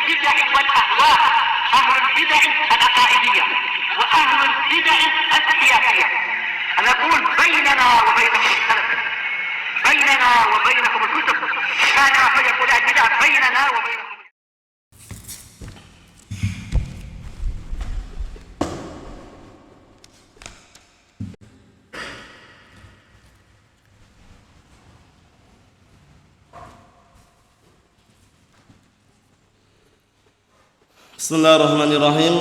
البدع والأهواء، أهل البدع العقائدية وأهل البدع السياسية. أنا أقول بيننا وبينكم السلف، بيننا وبينكم الكتب، كان فيقول البدع بيننا وبينكم. Bismillahirrahmanirrahim.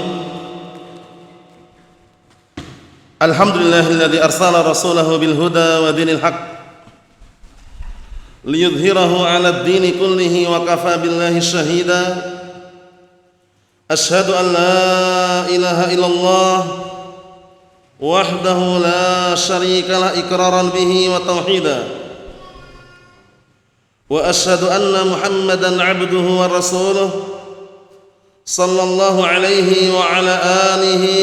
Alhamdulillahilladzi arsala rasulahu bil huda wa dinil haqq liyudhhirahu 'alad dini kullihi wa kafa billahi shahida. Asyhadu an la ilaha illallah wahdahu la syarika lah iqraran bihi wa tauhida. Wa asyhadu anna Muhammadan 'abduhu wa rasuluhu sallallahu alaihi wa ala alihi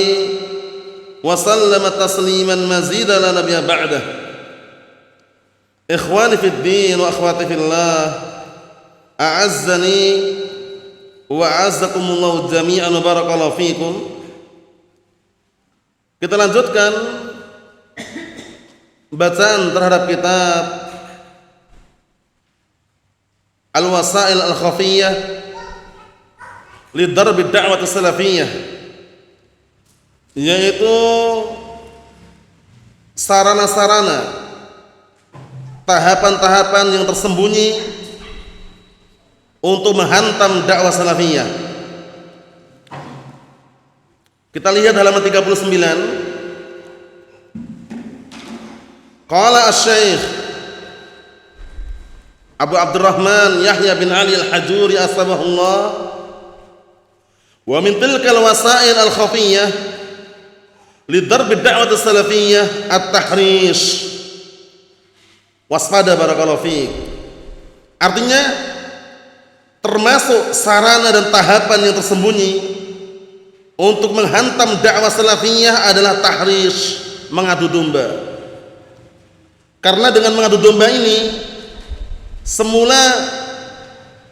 wa sallama tasliman mazida la nabiyya ba'dah. Ikhwani fid din wa akhwati fillah, a'azzani wa a'azzakumullahu jami'an wa barakallahu fikum. Kita lanjutkan bacaan terhadap kitab Al-Wasail Al-Khafiyyah Lidarbi Da'wat Salafiyah, yaitu sarana-sarana, tahapan-tahapan yang tersembunyi untuk menghantam dakwah salafiyah. Kita lihat halaman 39. Qala asy-Syaikh Abu Abdurrahman Yahya bin Ali Al-Hajuri asbahullah, wa min tilkal wasail al-khafiyyah lidarb ad-da'wah as-salafiyyah at-tahrish. Waspada barakallahu fiik. Artinya termasuk sarana dan tahapan yang tersembunyi untuk menghantam dakwah salafiyah adalah tahrish, mengadu domba. Karena dengan mengadu domba ini semula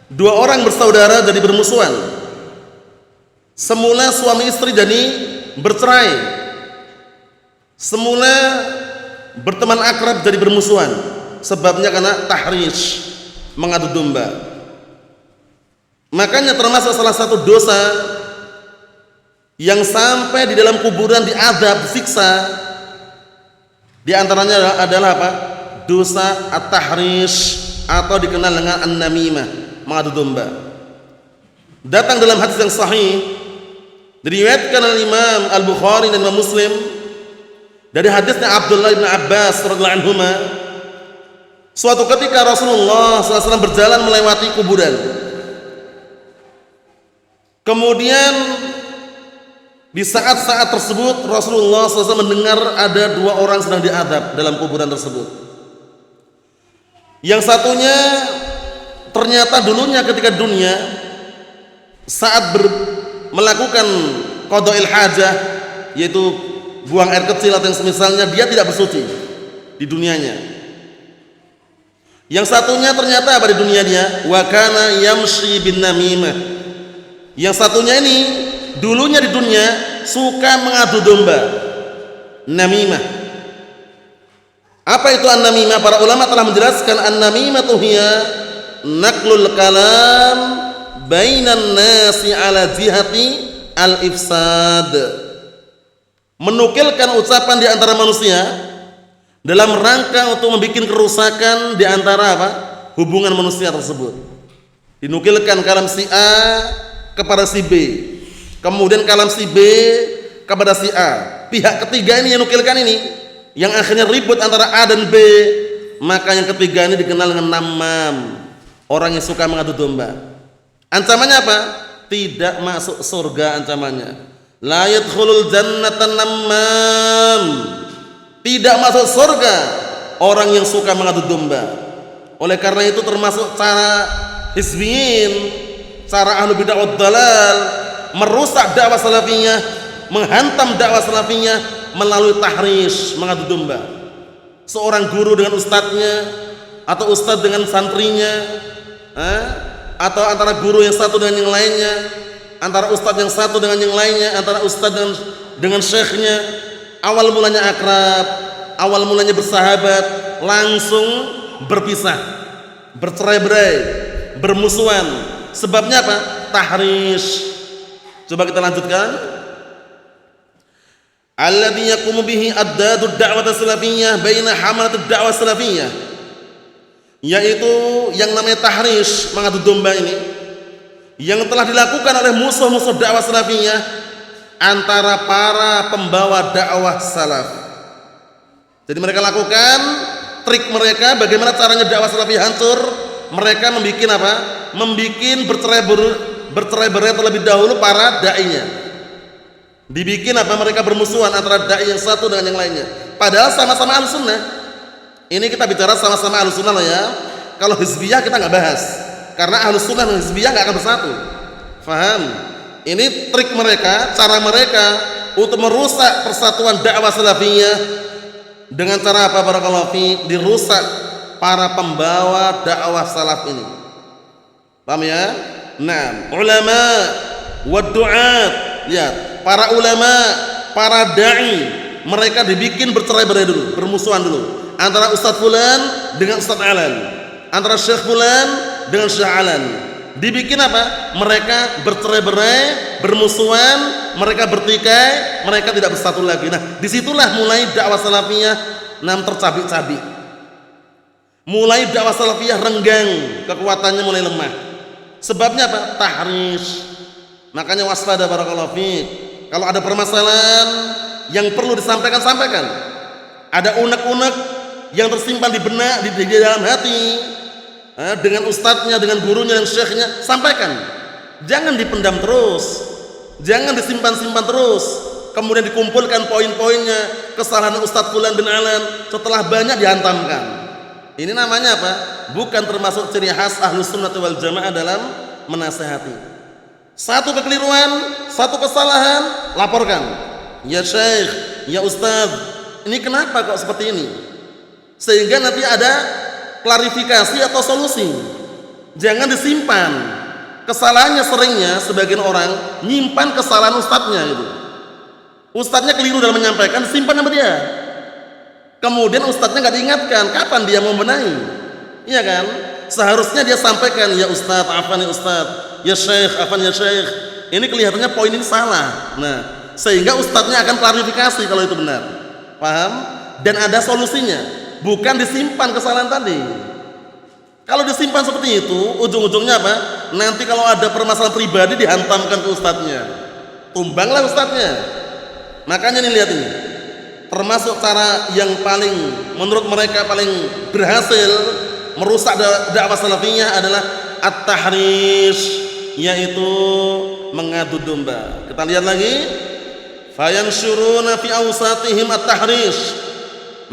dua orang bersaudara jadi bermusuhan. Semula suami istri jadi bercerai. Semula berteman akrab jadi bermusuhan. Sebabnya karena tahrish, mengadu domba. Makanya termasuk salah satu dosa yang sampai di dalam kuburan diazab, disiksa. Di antaranya adalah apa? Dosa at-tahrish, atau dikenal dengan an-namimah, mengadu domba. Datang dalam hadis yang sahih diriwayatkan oleh Imam Al-Bukhari dan Imam Muslim dari hadisnya Abdullah bin Abbas radhiyallahu anhuma, suatu ketika Rasulullah SAW berjalan melewati kuburan. Kemudian di saat-saat tersebut Rasulullah SAW mendengar ada dua orang sedang diadab dalam kuburan tersebut. Yang satunya ternyata dulunya ketika dunia saat melakukan qada'il hajah, yaitu buang air kecil atau yang semisalnya, dia tidak bersuci di dunianya. Yang satunya ternyata apa di dunia dia? Wa kana yamshi bin namimah. Yang satunya ini dulunya di dunia suka mengadu domba, namimah. Apa itu an-namimah? Para ulama telah menjelaskan an-namimah itu hiya naqlul kalam bainan nasi ala jihati al-ifsad, menukilkan ucapan di antara manusia dalam rangka untuk membuat kerusakan di antara apa? Hubungan manusia tersebut. Dinukilkan kalam si A kepada si B, kemudian kalam si B kepada si A. Pihak ketiga ini yang nukilkan ini, yang akhirnya ribut antara A dan B. Maka yang ketiga ini dikenal dengan namam, orang yang suka mengadu domba. Ancamannya apa? Tidak masuk surga ancamannya. La yadkhulul jannata namam. Tidak masuk surga orang yang suka mengadu domba. Oleh karena itu termasuk cara hizbiyin, cara ahlu bid'ah wad dalal merusak dakwah salafiyah, menghantam dakwah salafiyah melalui tahrish, mengadu domba. Seorang guru dengan ustadznya atau ustadz dengan santrinya, atau antara guru yang satu dengan yang lainnya, antara ustadz yang satu dengan yang lainnya, antara ustadz dengan syekhnya, awal mulanya akrab, awal mulanya bersahabat, langsung berpisah, bercerai-berai, bermusuhan. Sebabnya apa? Tahrish. Coba kita lanjutkan. Alladhi yaqumu bihi addadu da'wah salafiyah baina hamalat da'wah salafiyah, yaitu yang namanya tahrish, mengadu domba ini, yang telah dilakukan oleh musuh-musuh dakwah salafiyah antara para pembawa dakwah salaf. Jadi mereka lakukan trik mereka, bagaimana caranya dakwah salafiyah hancur. Mereka membuat apa? Membuat bercerai-berai terlebih dahulu para dai-nya. Dibikin apa? Mereka bermusuhan antara dai yang satu dengan yang lainnya. Padahal sama-sama Ahlussunnah. Ini kita bicara sama-sama Ahlussunnah loh ya. Kalau hizbiyah kita nggak bahas, karena Ahlussunnah dan hizbiyah nggak akan bersatu. Faham? Ini trik mereka, cara mereka untuk merusak persatuan dakwah salafiyah dengan cara apa? Barakallahu fi, dirusak para pembawa dakwah salaf ini. Paham ya? Nah, ulama wa du'at, lihat, para ulama, para dai, mereka dibikin bercerai-berai dulu, bermusuhan dulu, antara Ustadz Fulan dengan Ustadz Alan, antara Syekh Fulan dengan Syekh Alan. Dibikin apa? Mereka bercerai-berai, bermusuhan, mereka bertikai, mereka tidak bersatu lagi. Nah, disitulah mulai dakwah salafiyah tercabik-cabik. Mulai dakwah salafiyah renggang, kekuatannya mulai lemah. Sebabnya apa? Tahrish. Makanya waspada barakallahu fiik. Kalau ada permasalahan yang perlu disampaikan, sampaikan. Ada unek-unek yang tersimpan di benak, di dalam hati, dengan ustadznya, dengan gurunya dan syekhnya, sampaikan. Jangan dipendam terus, jangan disimpan-simpan terus, kemudian dikumpulkan poin-poinnya, kesalahan Ustadz Fulan bin Alan, setelah banyak dihantamkan. Ini namanya apa? Bukan termasuk ciri khas Ahlussunnah wal Jamaah dalam menasihati. Satu kekeliruan, satu kesalahan, laporkan. Ya Syekh, ya Ustadz, ini kenapa kok seperti ini? Sehingga nanti ada klarifikasi atau solusi. Jangan disimpan. Kesalahannya seringnya sebagian orang nyimpan kesalahan ustadznya gitu. Ustadznya keliru dalam menyampaikan, simpan sama dia. Kemudian ustadznya nggak diingatkan, kapan dia mau benahi? Iya kan? Seharusnya dia sampaikan, ya Ustadz, afan ya Ustadz, ya Syekh, afan ya Syekh. Ini kelihatannya poin ini salah. Nah, sehingga ustadznya akan klarifikasi kalau itu benar. Paham? Dan ada solusinya. Bukan disimpan kesalahan tadi. Kalau disimpan seperti itu, ujung-ujungnya apa? Nanti kalau ada permasalahan pribadi dihantamkan ke ustadznya. Tumbanglah ustadznya. Makanya nih lihat ini. Termasuk cara yang paling menurut mereka paling berhasil merusak dakwah salafiyah adalah at-tahrish, yaitu mengadu domba. Kita lihat lagi. Fayanshuruna fi awsatihim at-tahrish.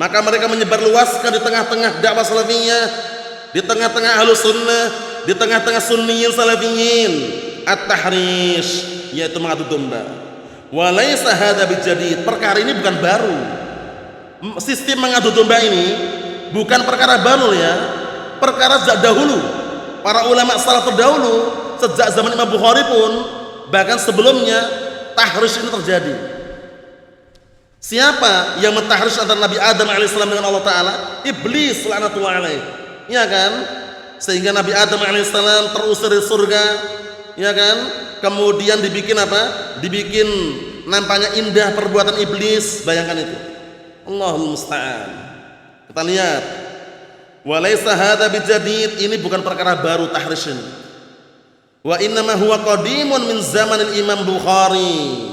Maka mereka menyebarluaskan di tengah-tengah dakwah salafiyah, di tengah-tengah Ahlussunnah, di tengah-tengah sunniyin salafiyin, at-tahrish, yaitu mengadu domba. Walaysa hadza bijadid. Perkara ini bukan baru. Sistem mengadu domba ini bukan perkara baru ya. Perkara sejak dahulu. Para ulama salaf terdahulu, sejak zaman Imam Bukhari pun, bahkan sebelumnya, tahrish ini terjadi. Siapa yang mentahrish antara Nabi Adam alaihissalam dengan Allah Ta'ala? Iblis laknatullah alaih. Ya kan? Sehingga Nabi Adam alaihissalam terusir dari surga. Ya kan? Kemudian dibikin apa? Dibikin nampaknya indah perbuatan iblis. Bayangkan itu. Allahul musta'an. Kita lihat. Walaysa hadza bijadid. Ini bukan perkara baru tahrish ini. Wa innama huwa qadimun min zamanil Imam Bukhari.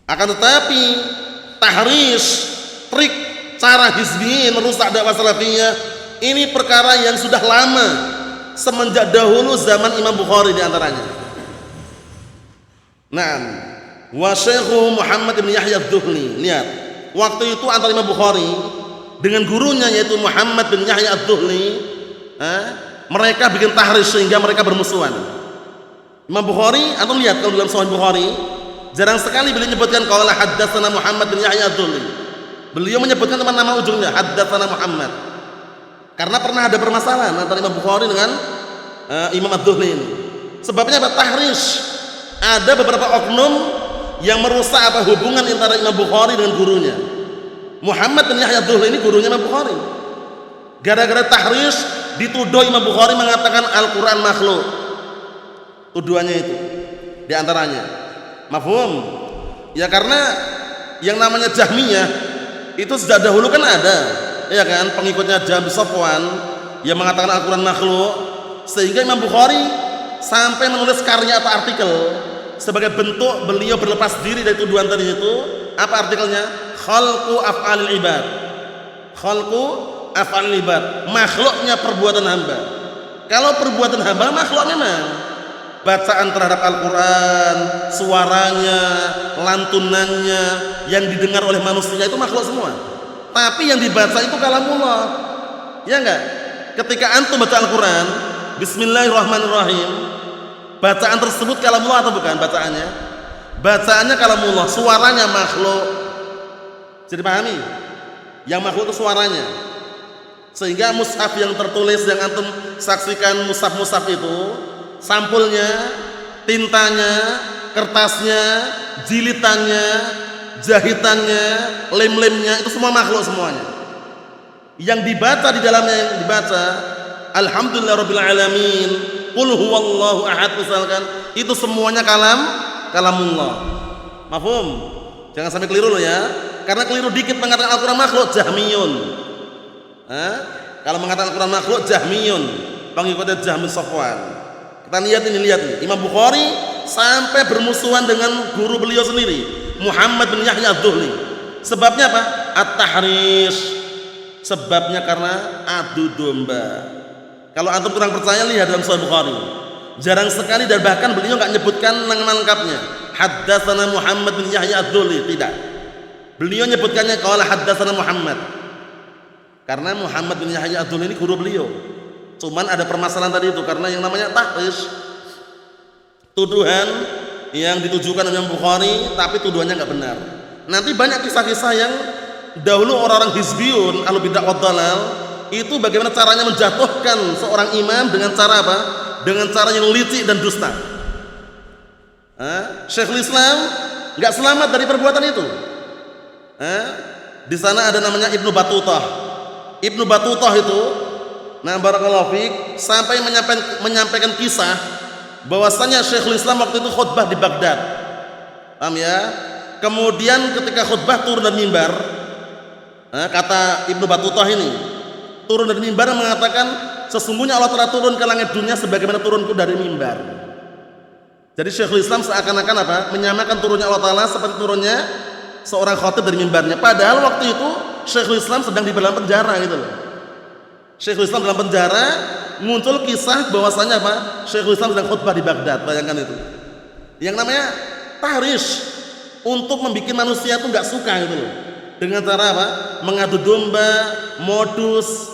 Akan tetapi tahrish, trik, cara hizbiyin merusak dakwah salafiyah, ini perkara yang sudah lama, semenjak dahulu zaman Imam Bukhari diantaranya. Naam, wa Syekhu Muhammad bin Yahya ad-Dhuhli. Lihat, waktu itu antara Imam Bukhari dengan gurunya yaitu Muhammad bin Yahya ad-Dhuhli, mereka bikin tahrish sehingga mereka bermusuhan. Imam Bukhari, antum lihat kalau dalam Sahih Bukhari, jarang sekali beliau menyebutkan qala haddatsana Muhammad bin Yahya ad-Dhuhli. Beliau menyebutkan nama ujungnya haddatsana Muhammad. Karena pernah ada permasalahan antara Imam Bukhari dengan Imam Ad-Dhuhli ini. Sebabnya apa? Tahrish. Ada beberapa oknum yang merusak apa hubungan antara Imam Bukhari dengan gurunya. Muhammad bin Yahya Ad-Dhuhli ini gurunya Imam Bukhari. Gara-gara tahrish dituduh Imam Bukhari mengatakan Al-Quran makhluk. Tuduhannya itu di antaranya. Mafhum? Ya karena yang namanya Jahmiyah itu sejak dahulu kan ada, ya kan, pengikutnya Jahm bin Safwan yang mengatakan Al-Quran makhluk, sehingga Imam Bukhari sampai menulis karya atau artikel sebagai bentuk beliau berlepas diri dari tuduhan tadi itu. Apa artikelnya? Khalqu af'alil ibad. Khalqu af'alil ibad, makhluknya perbuatan hamba. Kalau perbuatan hamba makhluk memang. Bacaan terhadap Al-Quran, suaranya, lantunannya yang didengar oleh manusia itu makhluk semua. Tapi yang dibaca itu kalamullah. Ya enggak? Ketika antum baca Al-Quran, bismillahirrahmanirrahim, bacaan tersebut kalamullah atau bukan bacaannya? Bacaannya kalamullah, suaranya makhluk. Jadi pahami? Yang makhluk itu suaranya. Sehingga mushaf yang tertulis yang antum saksikan, mushaf-mushaf itu, sampulnya, tintanya, kertasnya, jilitannya, jahitannya, lem-lemnya itu semua makhluk semuanya. Yang dibaca di dalamnya, yang dibaca alhamdulillahirabbil alamin, qul huwallahu ahad misalkan, itu semuanya kalamullah. Mafhum? Jangan sampai keliru loh ya. Karena keliru dikit mengatakan Al-Quran makhluk, Jahmiyun. Kalau mengatakan Al-Quran makhluk, Jahmiyun, pengikutnya Jahm bin Safwan. Kita lihat ini, Imam Bukhari sampai bermusuhan dengan guru beliau sendiri, Muhammad bin Yahya Ad-Dhuhli. Sebabnya apa? At-tahrish. Sebabnya karena adu domba. Kalau antum kurang percaya, lihat dalam Sahih Bukhari. Jarang sekali dan bahkan beliau nggak nyebutkan nama lengkapnya. Haddatsana Muhammad bin Yahya Ad-Dhuhli, tidak. Beliau nyebutkannya qala haddatsana Muhammad. Karena Muhammad bin Yahya Ad-Dhuhli ini guru beliau. Cuman ada permasalahan tadi itu karena yang namanya tahrish, tuduhan yang ditujukan Imam Bukhari tapi tuduhannya nggak benar. Nanti banyak kisah-kisah yang dahulu orang-orang hizbiyun, ahlu bid'ah wad dhalal, itu bagaimana caranya menjatuhkan seorang imam dengan cara apa? Dengan cara yang licik dan dusta. Syekhul Islam nggak selamat dari perbuatan itu. Di sana ada namanya Ibnu Battutah. Ibnu Battutah itu, nah barakallahu fiik, sampai menyampaikan kisah bahwasanya Syekhul Islam waktu itu khutbah di Baghdad. Paham ya? Kemudian ketika khutbah turun dari mimbar, kata Ibnu Battutah ini, turun dari mimbar mengatakan sesungguhnya Allah telah turun ke langit dunia sebagaimana turunku dari mimbar. Jadi Syekhul Islam seakan-akan apa? Menyamakan turunnya Allah Ta'ala seperti turunnya seorang khatib dari mimbarnya. Padahal waktu itu Syekhul Islam sedang di dalam penjara gitu loh. Syekhul Islam dalam penjara, muncul kisah bahwasanya apa? Syekhul Islam sedang khutbah di Baghdad. Bayangkan itu. Yang namanya tahrish, untuk membuat manusia itu nggak suka gitu loh. Dengan cara apa? Mengadu domba, modus.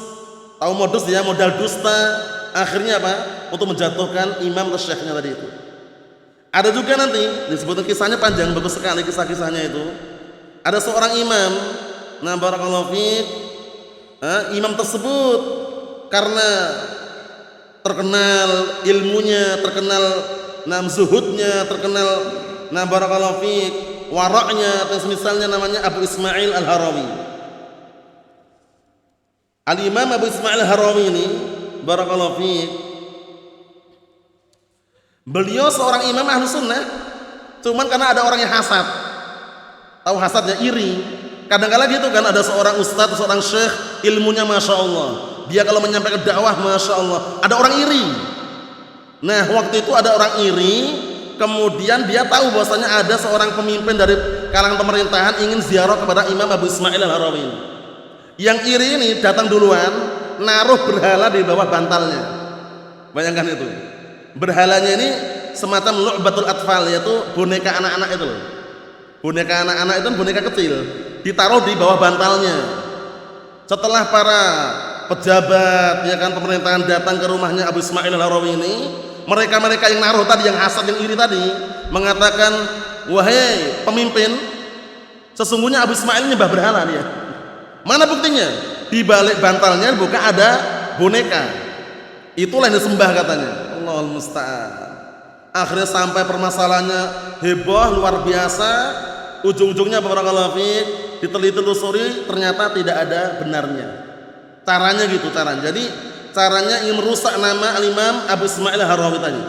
Tahu modus ya, modal dusta. Akhirnya apa? Untuk menjatuhkan imam atau syekhnya tadi itu. Ada juga nanti disebutkan kisahnya panjang, bagus sekali kisah-kisahnya itu. Ada seorang imam, nah barakallahu fiik, imam tersebut karena terkenal ilmunya, terkenal zuhudnya, terkenal barakallahu fiik waraknya, atau semisalnya, namanya Abu Ismail Al-Harawi. Al-Imam Abu Ismail Al-Harawi ini barakallahu fiik, beliau seorang imam ahlu sunnah, cuman karena ada orang yang hasad. Tahu hasadnya? Iri. Kadang-kadang gitu kan, ada seorang ustadz, seorang syekh, ilmunya masya Allah, dia kalau menyampaikan dakwah masya Allah, ada orang iri. Nah waktu itu ada orang iri, kemudian dia tahu bahwasanya ada seorang pemimpin dari kalangan pemerintahan ingin ziarah kepada Imam Abu Ismail Al-Harawi. Yang iri ini datang duluan, naruh berhala di bawah bantalnya. Bayangkan itu. Berhalanya ini semacam lu'batul atfal, yaitu boneka anak-anak itu loh. Boneka anak-anak itu boneka kecil, ditaruh di bawah bantalnya. Setelah para pejabat ya kan pemerintahan datang ke rumahnya Abu Ismail Al-Harawi ini, mereka-mereka yang naruh tadi, yang hasad, yang iri tadi, mengatakan, wahai pemimpin, sesungguhnya Abu Ismail nyembah berhala dia. Mana buktinya? Di balik bantalnya bukan ada boneka. Itulah yang disembah katanya. Allahul musta'an. Akhirnya sampai permasalahannya heboh luar biasa, ujung-ujungnya barakallahu fiik diteliti-telusuri ternyata tidak ada benarnya. Caranya gitu caranya. Jadi caranya ingin merusak nama Al-Imam Abu Ismail Harawi tadi.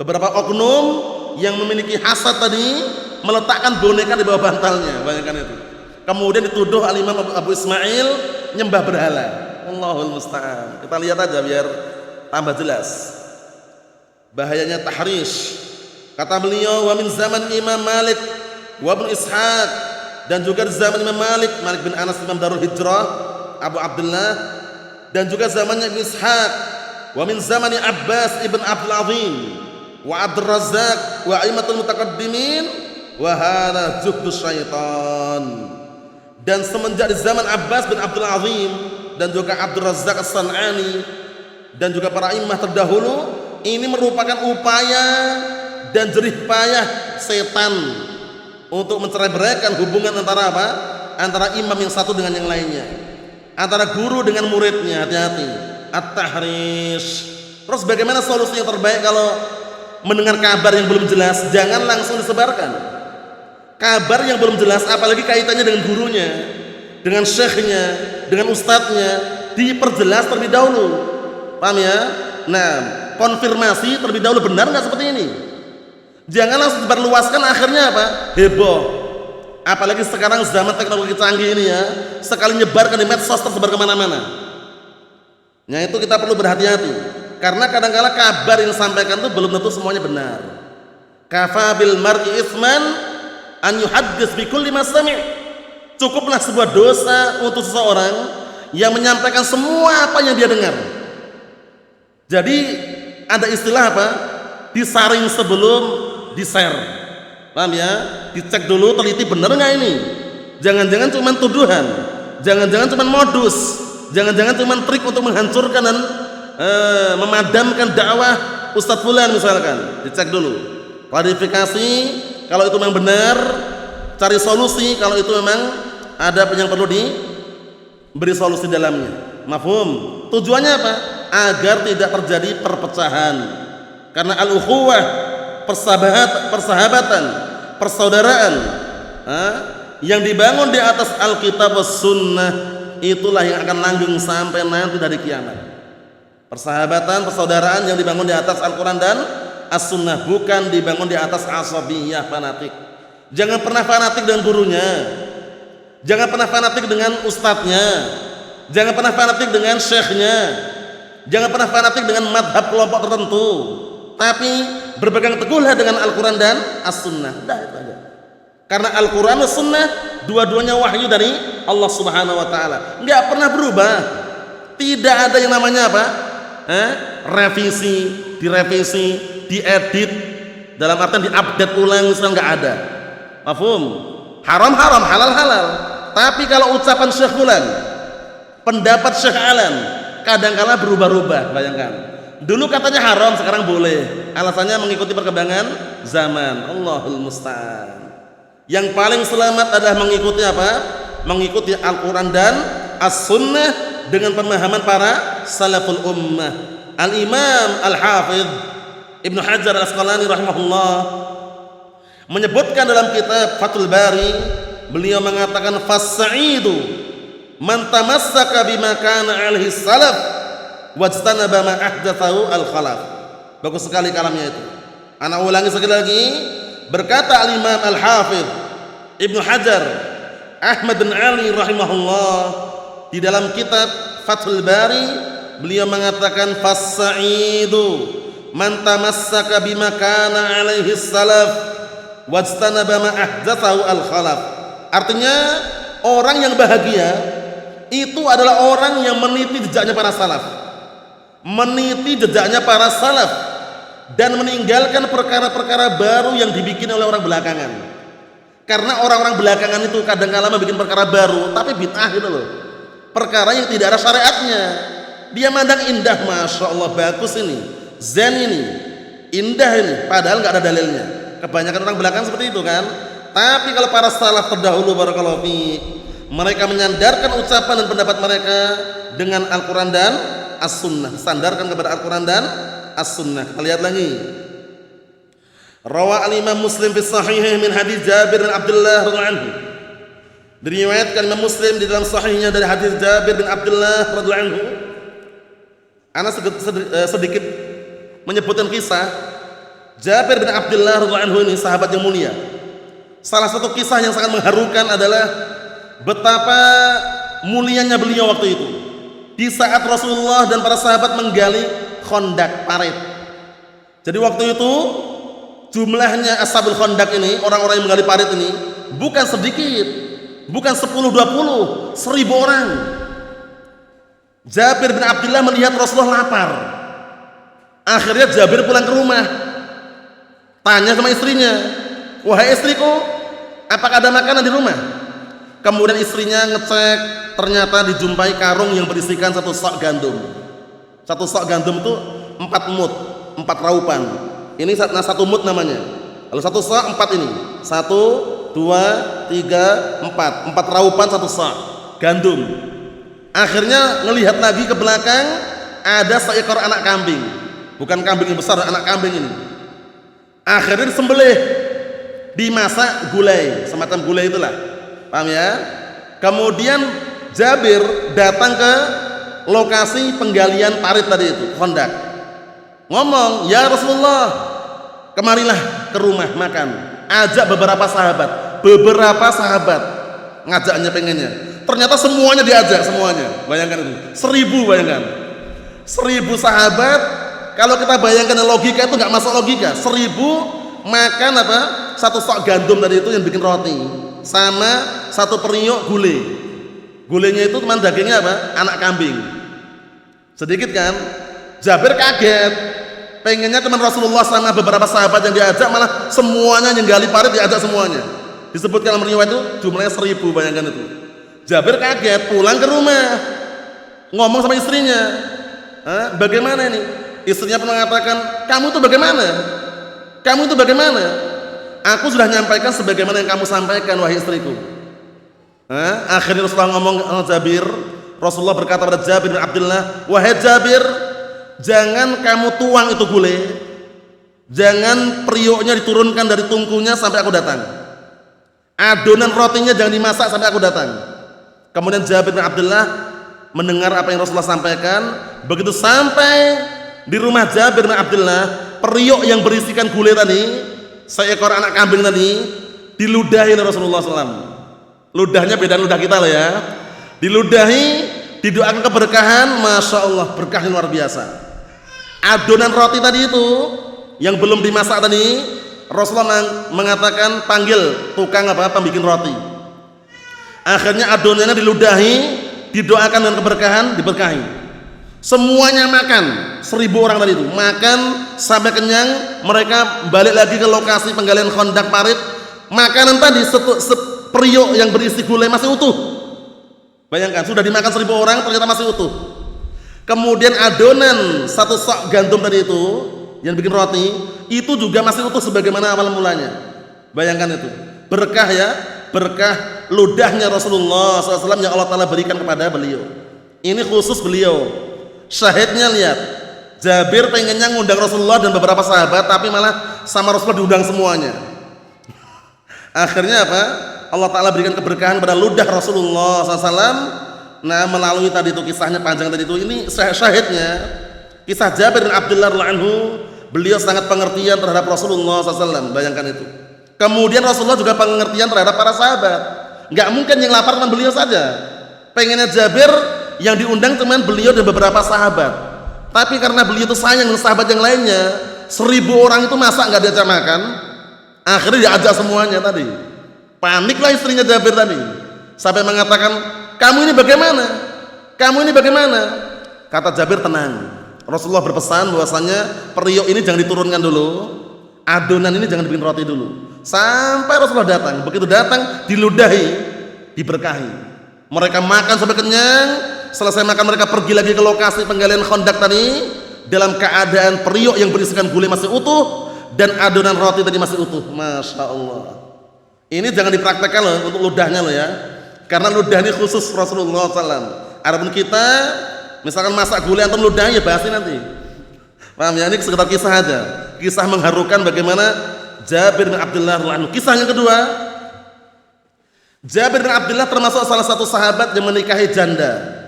Beberapa oknum yang memiliki hasad tadi meletakkan boneka di bawah bantalnya, bayangkan itu. Kemudian dituduh Al-Imam Abu Ismail nyembah berhala. Allahul musta'an. Kita lihat aja biar tambah jelas bahayanya tahrish. Kata beliau, wa min zaman Imam Malik wa Ibnu Ishaq, dan juga di zaman Imam Malik, Malik bin Anas Imam Darul Hijrah, Abu Abdullah, dan juga zamannya Ibnu Ishaq, wa min zamani Abbas ibn Abdul Azim wa Abdul Razzaq wa aimatul mutaqaddimin wa hadha juhdu syaitan. Dan semenjak di zaman Abbas bin Abdul Azim dan juga Abdul Razzaq As-San'ani dan juga para imam terdahulu, ini merupakan upaya dan jerih payah setan untuk mencerai-beraikan hubungan antara apa? Antara imam yang satu dengan yang lainnya, antara guru dengan muridnya. Hati-hati, at-tahrish. Terus bagaimana solusi yang terbaik kalau mendengar kabar yang belum jelas? Jangan langsung disebarkan. Kabar yang belum jelas, apalagi kaitannya dengan gurunya, dengan syekhnya, dengan ustadznya, diperjelas terlebih dahulu. Paham ya? Nah, konfirmasi terlebih dahulu, benar nggak seperti ini? Jangan langsung diperluaskan, akhirnya apa? Heboh. Apalagi sekarang zaman teknologi canggih ini ya, sekali nyebarkan di medsos tersebar kemana-mana. Nah itu kita perlu berhati-hati, karena kadang-kala kabar yang disampaikan itu belum tentu semuanya benar. Kafa bil mar'i itsman an yuhaddits bi kulli ma sami'. Cukuplah sebuah dosa untuk seseorang yang menyampaikan semua apa yang dia dengar. Jadi ada istilah apa? Disaring sebelum di-share. Paham ya? Dicek dulu teliti benar nggak ini. Jangan-jangan cuma tuduhan, jangan-jangan cuma modus, jangan-jangan cuma trik untuk menghancurkan dan memadamkan dakwah Ustadz Fulan misalkan. Dicek dulu, klarifikasi kalau itu memang benar, cari solusi kalau itu memang ada yang perlu diberi solusi dalamnya. Mafhum? Tujuannya apa? Agar tidak terjadi perpecahan. Karena al-ukhuwah, persahabatan, persaudaraan yang dibangun di atas Alkitab was Sunnah, itulah yang akan langgeng sampai nanti dari kiamat. Persahabatan, persaudaraan yang dibangun di atas Al-Quran dan As-Sunnah, bukan dibangun di atas asabiyah, fanatik. Jangan pernah fanatik dengan gurunya, jangan pernah fanatik dengan ustadznya, jangan pernah fanatik dengan syekhnya, jangan pernah fanatik dengan madhab kelompok tertentu, tapi berpegang teguhlah dengan Al-Quran dan As-Sunnah. Dah itu aja. Karena Al-Quran dan Sunnah dua-duanya wahyu dari Allah Subhanahu wa Ta'ala, nggak pernah berubah. Tidak ada yang namanya apa? Revisi, direvisi, diedit, dalam artian diupdate ulang, misalnya nggak ada. Mafhum? Haram haram, halal halal. Tapi kalau ucapan Syekh Fulan, pendapat Syekh Alan, kadang-kala berubah-ubah. Bayangkan, dulu katanya haram, sekarang boleh. Alasannya mengikuti perkembangan zaman. Allahul musta'an. Yang paling selamat adalah mengikuti apa? Mengikuti Al-Quran dan As-Sunnah dengan pemahaman para salaful ummah. Al-Imam Al-Hafidh Ibnu Hajar Al-Asqalani rahimahullah menyebutkan dalam kitab Fathul Bari, beliau mengatakan fas-sa'idu man tamassaka bima kana alaihi salaf wajtanaba ma ahdatsahu al-khalaf. Bagus sekali kalamnya itu. Anak ulangi sekali lagi, berkata Al-Imam Al-Hafidh Ibnu Hajar Ahmad bin Ali rahimahullah di dalam kitab Fathul Bari, beliau mengatakan fas-sa'idu man tamassaka bima kana alaihi salaf wajtanaba ma ahdatsahu al-khalaf. Artinya orang yang bahagia itu adalah orang yang meniti jejaknya para salaf, meniti jejaknya para salaf, dan meninggalkan perkara-perkara baru yang dibikin oleh orang belakangan. Karena orang-orang belakangan itu kadang-kala bikin perkara baru tapi bid'ah gitu loh, perkara yang tidak ada syariatnya. Dia mandang indah, masya Allah, bagus ini, zen ini, indah ini, padahal nggak ada dalilnya. Kebanyakan orang belakang seperti itu kan. Tapi kalau para salaf terdahulu, barakallahu fiik, mereka menyandarkan ucapan dan pendapat mereka dengan Al-Quran dan As-Sunnah, sandarkan kepada Al-Quran dan as-sunnah. Kita lihat lagi. Rawa al-Imam Muslim fi sahihih min hadis Jabir bin Abdullah radhiyallahu anhu. Diriwayatkan Imam Muslim di dalam sahihnya dari hadis Jabir bin Abdullah radhiyallahu anhu. Ana sedikit menyebutkan kisah Jabir bin Abdullah radhiyallahu anhu ini sahabat yang mulia. Salah satu kisah yang sangat mengharukan adalah betapa mulianya beliau waktu itu. Di saat Rasulullah dan para sahabat menggali Khandaq, parit. Jadi waktu itu jumlahnya ashabul Khandaq ini, orang-orang yang menggali parit ini bukan sedikit, bukan 10-20, 1000 orang. Jabir bin Abdullah melihat Rasulullah lapar. Akhirnya Jabir pulang ke rumah, tanya sama istrinya, "Wahai istriku, apakah ada makanan di rumah?" Kemudian istrinya ngecek, ternyata dijumpai karung yang berisikan 1 sak gandum. 1 sak gandum itu 4 mud, 4 raupan. Ini 1 mud namanya. Lalu 1 sak 4 ini. 1, 2, 3, 4. 4 raupan 1 sak gandum. Akhirnya ngelihat lagi ke belakang, ada seekor anak kambing. Bukan kambing yang besar, anak kambing ini. Akhirnya disembelih, dimasak gulai, semacam gulai itulah. Paham ya? Kemudian Jabir datang ke lokasi penggalian parit tadi itu, Khandaq. Ngomong, "Ya Rasulullah, kemarilah ke rumah makan." Ajak beberapa sahabat ngajaknya pengennya. Ternyata semuanya diajak, semuanya. Bayangkan itu, 1000, bayangkan. 1000 sahabat. Kalau kita bayangkan logika itu nggak masuk logika. 1000 makan apa? 1 sak gandum tadi itu yang bikin roti, sama 1 periuk gulai. Gulainya itu teman dagingnya apa? Anak kambing. Sedikit kan? Jabir kaget. Pengennya teman Rasulullah sama beberapa sahabat yang diajak, malah semuanya yang gali parit diajak semuanya. Disebutkan dalam riwayat itu jumlahnya 1000, bayangkan itu. Jabir kaget, pulang ke rumah, ngomong sama istrinya, "Bagaimana ini?" Istrinya pun mengatakan, "Kamu itu bagaimana? Kamu itu bagaimana?" "Aku sudah nyampaikan sebagaimana yang kamu sampaikan, wahai istriku." Akhirnya Rasulullah ngomong sama Jabir. Rasulullah berkata pada Jabir bin Abdullah, "Wahai Jabir, jangan kamu tuang itu gulai, jangan periuknya diturunkan dari tungkunya sampai aku datang. Adonan rotinya jangan dimasak sampai aku datang." Kemudian Jabir bin Abdullah mendengar apa yang Rasulullah sampaikan. Begitu sampai di rumah Jabir bin Abdullah, periuk yang berisikan gulai tadi, seekor anak kambing tadi, diludahi oleh Rasulullah SAW. Ludahnya beda ludah kita loh ya. Diludahi, didoakan keberkahan, masya Allah, berkah luar biasa. Adonan roti tadi itu yang belum dimasak tadi, Rasulullah mengatakan panggil tukang pembikin roti. Akhirnya adonannya diludahi, didoakan dengan keberkahan, diberkahi. Semuanya makan, 1000 orang tadi itu makan sampai kenyang. Mereka balik lagi ke lokasi penggalian Khandaq parit. Makanan tadi periuk yang berisi gulai masih utuh. Bayangkan, sudah dimakan 1000 orang ternyata masih utuh. Kemudian adonan 1 sak gandum tadi itu yang bikin roti itu juga masih utuh sebagaimana awal mulanya. Bayangkan itu, berkah ya, berkah ludahnya Rasulullah SAW yang Allah Ta'ala berikan kepada beliau. Ini khusus beliau. Syahidnya lihat, Jabir pengennya ngundang Rasulullah dan beberapa sahabat, tapi malah sama Rasulullah diundang semuanya. Akhirnya apa? Allah Ta'ala berikan keberkahan pada ludah Rasulullah SAW. Nah, melalui tadi itu kisahnya panjang tadi itu, ini syahidnya kisah Jabir bin Abdullah radhiyallahu anhu. Beliau sangat pengertian terhadap Rasulullah SAW. Bayangkan itu. Kemudian Rasulullah juga pengertian terhadap para sahabat. Nggak mungkin yang lapar cuma beliau saja. Pengennya Jabir yang diundang cuma beliau dan beberapa sahabat. Tapi karena beliau itu sayang dengan sahabat yang lainnya, 1000 orang itu masa nggak diajak makan. Akhirnya diajak semuanya tadi. Paniklah istrinya Jabir tadi, sampai mengatakan, "Kamu ini bagaimana? Kamu ini bagaimana?" Kata Jabir, "Tenang. Rasulullah berpesan bahwasanya periuk ini jangan diturunkan dulu, adonan ini jangan bikin roti dulu, sampai Rasulullah datang. Begitu datang, diludahi, diberkahi. Mereka makan sampai kenyang. Selesai makan mereka pergi lagi ke lokasi penggalian Khandaq tadi dalam keadaan periuk yang berisikan gulai masih utuh dan adonan roti tadi masih utuh. Masya Allah. Ini jangan dipraktekkan loh untuk ludahnya loh ya, karena ludah ini khusus Rasulullah SAW. Adapun kita misalkan masak gulai atau ludah ya basi nanti. Paham ya? Ini sekedar kisah aja. Kisah mengharukan bagaimana Jabir bin Abdullah radhiyallahu anhu. Kisah yang kedua, Jabir bin Abdullah termasuk salah satu sahabat yang menikahi janda.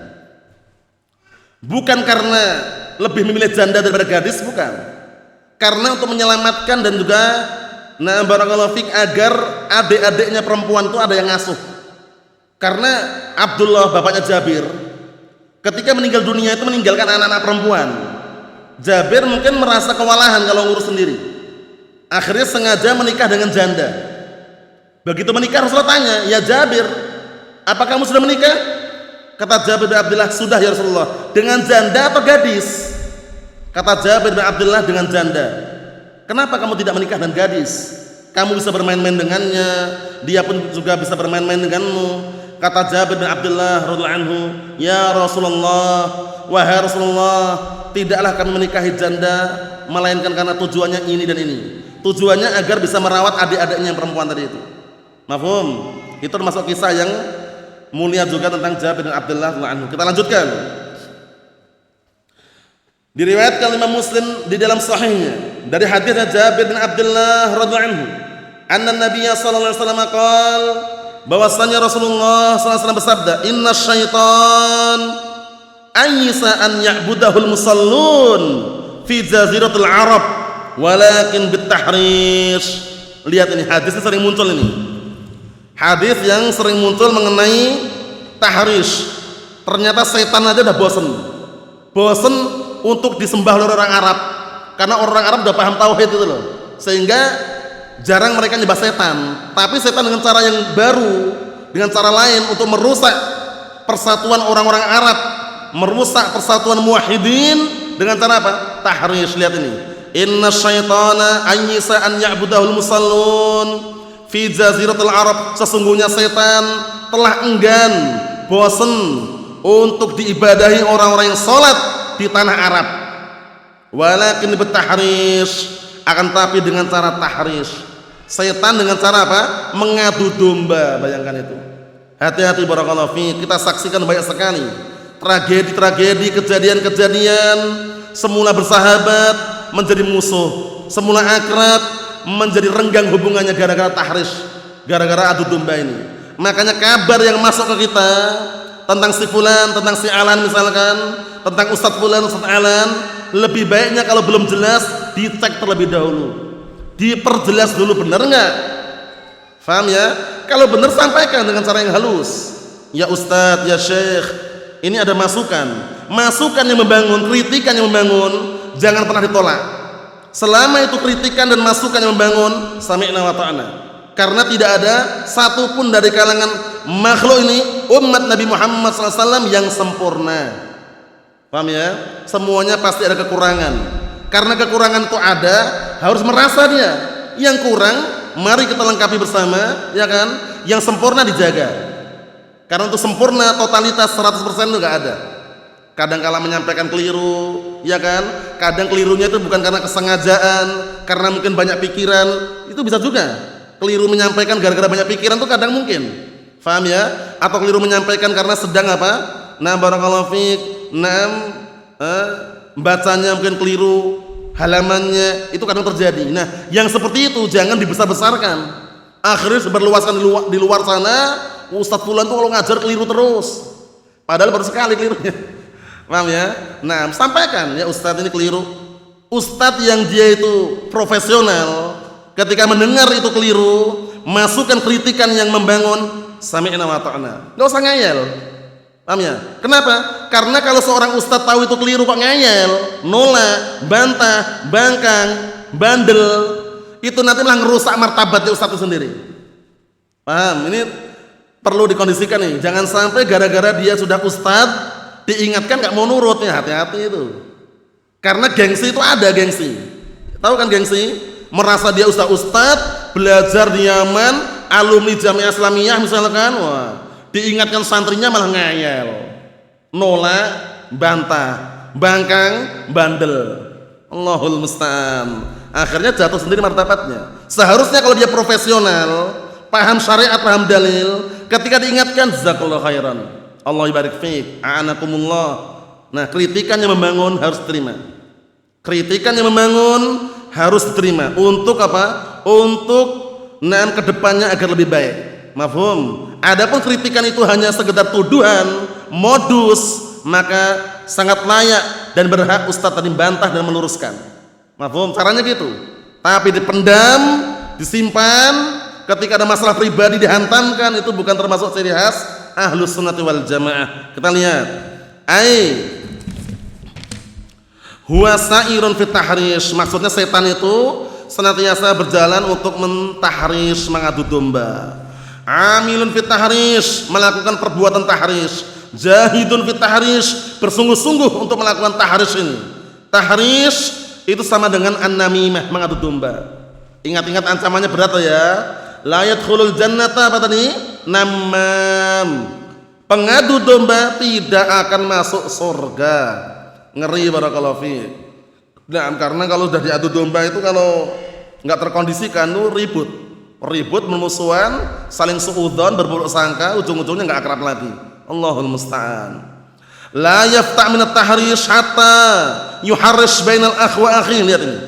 Bukan karena lebih memilih janda daripada gadis, bukan. Karena untuk menyelamatkan dan juga barakallahu fik agar adik-adiknya perempuan itu ada yang ngasuh. Karena Abdullah bapaknya Jabir ketika meninggal dunia itu meninggalkan anak-anak perempuan. Jabir mungkin merasa kewalahan kalau ngurus sendiri. Akhirnya sengaja menikah dengan janda. Begitu menikah Rasulullah tanya, "Ya Jabir, apa kamu sudah menikah?" Kata Jabir bin Abdullah, "Sudah ya Rasulullah." Dengan janda atau gadis? Kata Jabir bin Abdullah, dengan janda. Kenapa kamu tidak menikah dengan gadis? Kamu bisa bermain-main dengannya, dia pun juga bisa bermain-main denganmu. Kata Jabir bin Abdullah radhiyallahu anhu, "Ya Rasulullah, wahai Rasulullah, tidaklah kami menikahi janda melainkan karena tujuannya ini dan ini. Tujuannya agar bisa merawat adik-adiknya yang perempuan tadi itu." Mafhum? Itu termasuk kisah yang mulia juga tentang Jabir bin Abdullah radhiyallahu anhu. Kita lanjutkan. Diriwayatkan Imam Muslim di dalam sahihnya dari hadis Jabir bin Abdullah radhiyallahu anhu, anna Nabiyya sallallahu alaihi wasallam qala, bahwasanya Rasulullah sallallahu alaihi wasallam bersabda, "Inna syaitan ayyisa an ya'budahul musallun fi jaziratul Arab walakin bitahrish." Lihat ini hadis ini sering muncul ini. Hadis yang sering muncul mengenai tahrish. Ternyata setan aja udah bosen untuk disembah oleh orang Arab, karena orang Arab udah paham tauhid itu loh, sehingga jarang mereka nyembah setan. Tapi setan dengan cara yang baru, dengan cara lain untuk merusak persatuan orang-orang Arab, merusak persatuan muwahhidin dengan cara apa? Tahrish. Lihat ini, inna syaitana anyisa an ya'budahul musallun fi jaziratul Arab. Sesungguhnya setan telah enggan, bosen untuk diibadahi orang-orang yang sholat di tanah Arab. Walakin bitahrish, akan tapi dengan cara tahrish. Setan dengan cara apa? Mengadu domba. Bayangkan itu. Hati-hati barakallahu fi. Kita saksikan banyak sekali tragedi-tragedi, kejadian-kejadian semula bersahabat menjadi musuh, semula akrab menjadi renggang hubungannya gara-gara tahrish, gara-gara adu domba ini. Makanya kabar yang masuk ke kita tentang si fulan, tentang si alan misalkan, tentang ustadz fulan, ustadz alan, lebih baiknya kalau belum jelas dicek terlebih dahulu, diperjelas dulu, benar nggak? Faham ya? Kalau benar sampaikan dengan cara yang halus. Ya ustadz, ya syekh, ini ada masukan yang membangun, kritikan yang membangun, jangan pernah ditolak. Selama itu kritikan dan masukan yang membangun, sami'na wa ta'na. Karena tidak ada satupun dari kalangan makhluk ini, umat Nabi Muhammad SAW yang sempurna. Paham ya? Semuanya pasti ada kekurangan. Karena kekurangan itu ada, harus merasa dia. Yang kurang, mari kita lengkapi bersama, ya kan? Yang sempurna dijaga. Karena untuk sempurna totalitas 100% itu enggak ada. Kadang-kala menyampaikan keliru, ya kan? Kadang kelirunya itu bukan karena kesengajaan, karena mungkin banyak pikiran, itu bisa juga. Keliru menyampaikan gara-gara banyak pikiran itu kadang mungkin. Faham ya? Atau keliru menyampaikan karena sedang apa? Nah, barakallahu fiik. Bacanya mungkin keliru, halamannya, itu kadang terjadi. Nah, yang seperti itu jangan dibesar-besarkan. Akhirnya berluaskan di luar sana, Ustadz fulan tuh kalau ngajar keliru terus. Padahal baru sekali kelirunya. Paham ya? Nah, sampaikan, ya Ustadz ini keliru. Ustadz yang dia itu profesional, ketika mendengar itu keliru, masukkan kritikan yang membangun, sami'na wa ta'na. Enggak usah ngayal. Paham ya? Kenapa? Karena kalau seorang ustadz tahu itu keliru kok ngayal, nolak, bantah, bangkang, bandel, itu nanti malah ngerusak martabatnya ustadz itu sendiri. Paham? Ini perlu dikondisikan nih. Jangan sampai gara-gara dia sudah ustadz, diingatkan nggak mau nurut ya, hati-hati itu. Karena gengsi itu ada gengsi. Tahu kan gengsi? Merasa dia ustadz, belajar di Yaman, alumni Jamiah Islamiyah misalkan, wah, diingatkan santrinya malah ngayal, nolak, bantah, bangkang, bandel. Allahul musta'an. Akhirnya jatuh sendiri martabatnya. Seharusnya kalau dia profesional, paham syariat, paham dalil, ketika diingatkan, jazakallahu khairan, Allah ibarik fiik, a'anakumullah. Nah, kritikan yang membangun harus terima. Kritikan yang membangun harus diterima. Untuk apa? Untuk kedepannya agar lebih baik. Mafhum? Adapun kritikan itu hanya sekedar tuduhan, modus, maka sangat layak dan berhak Ustadz tadi bantah dan meluruskan. Mafhum? Caranya gitu. Tapi dipendam, disimpan, ketika ada masalah pribadi dihantamkan, itu bukan termasuk ciri khas Ahlus Sunnati wal Jamaah. Kita lihat. Huwa sa'irun fit tahrish. Maksudnya setan itu senantiasa berjalan untuk mentahrish, mengadu domba. Amilun fit tahrish, melakukan perbuatan tahrish. Jahidun fit tahrish, bersungguh-sungguh untuk melakukan tahrish ini. Tahrish itu sama dengan an-namimah, mengadu domba. Ingat-ingat ancamannya berat ya. La yadkhulul jannata apa tadi? Namam. Pengadu domba tidak akan masuk surga. Ngeri, barakallahu fiik. Nah, karena kalau sudah diadu domba itu kalau nggak terkondisikan tuh ribut, memusuhan, saling suudzon, berburuk sangka, ujung-ujungnya nggak akrab lagi. Allahul musta'an. La yafta' min at-tahrish hatta yuharrish bainal akh wa akhi. Lihat ini.